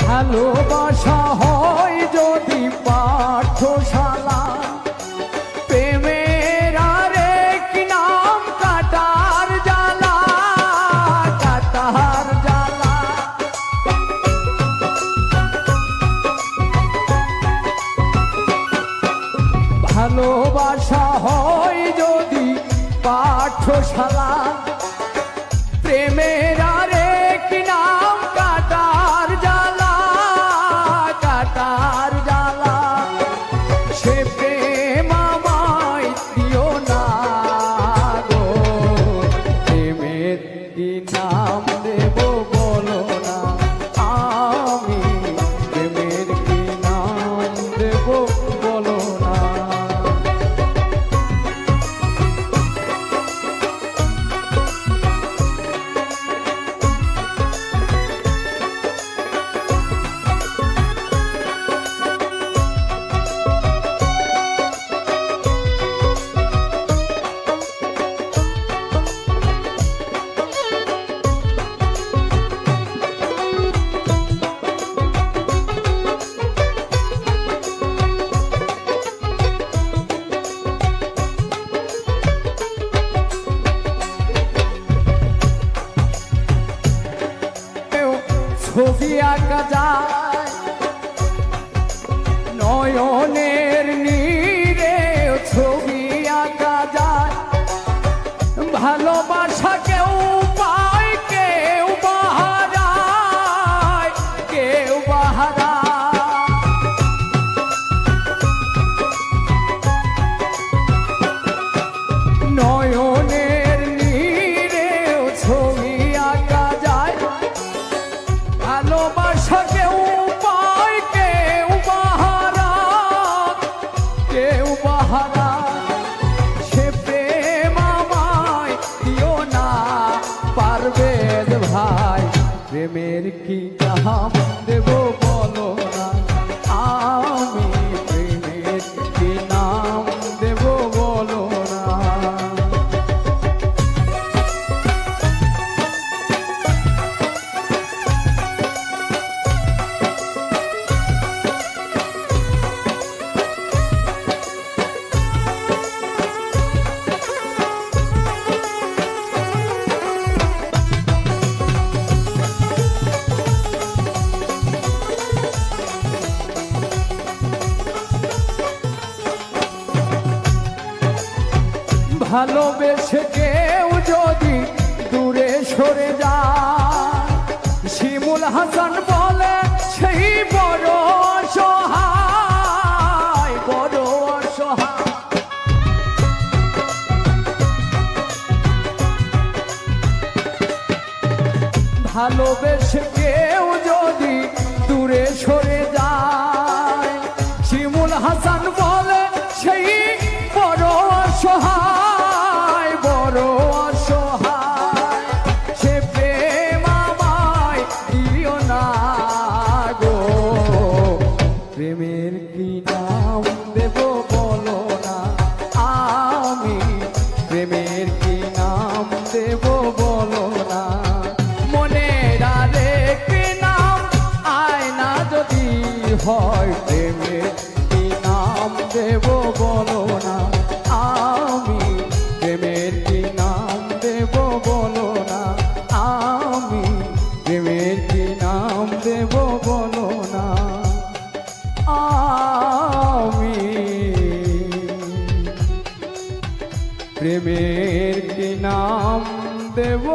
ভালোবাসা হয় যদি পাঠশালা, প্রেমের আরেক নাম কাটার জ্বালা, কাটার জ্বালা। ভালোবাসা হয় যদি পাঠশালা, প্রেমের আরেক নাম কাটার জ্বালা, কাটার জ্বালা। সে প্রেম আমায় দিও না গো, প্রেমের কি নাম দেব বলো না, আমি প্রেমের কি নাম দেব বলো না। ছবি আঁকা যায় নয়নের নীরে, ছবি আঁকা যায়। ভালোবাসা কেউ পায় কেউ বাহারায়, কেউ বাহারায়। নয়নের নীরে ছবি আঁকা যায়। ভালোবাসা কেউ পায় কেউ বাহারা, কেউ বাহারা। সে প্রেম আমায় দিও না পারভেজ ভাই, প্রেমের কি নাম দেব বলো না, আমি প্রেমের কি নাম দেব বলো না। ভালোবেসে কেউ যদি দূরে সরে যায়, শিমুল হাসান বলে সেই বড় অসহায়, বড় অসহায়। ভালোবেসে কেউ যদি দূরে সরে যায়, শিমুল হাসান বলে সেই বড় অসহায়, বড় অসহায়। সে প্রেম আমায় দিও না গো, প্রেমের কি নাম দেব বলো না, আমি প্রেমের কি নাম দেব বলো না। মনের আরেক নাম আয়না যদি হয়, প্রেমের কি নাম দেব বলো না, আমি প্রেমের কি নাম দেব বলো না, আমি প্রেমের কি নাম দেব বলো না, আমি প্রেমের কি নাম দেব।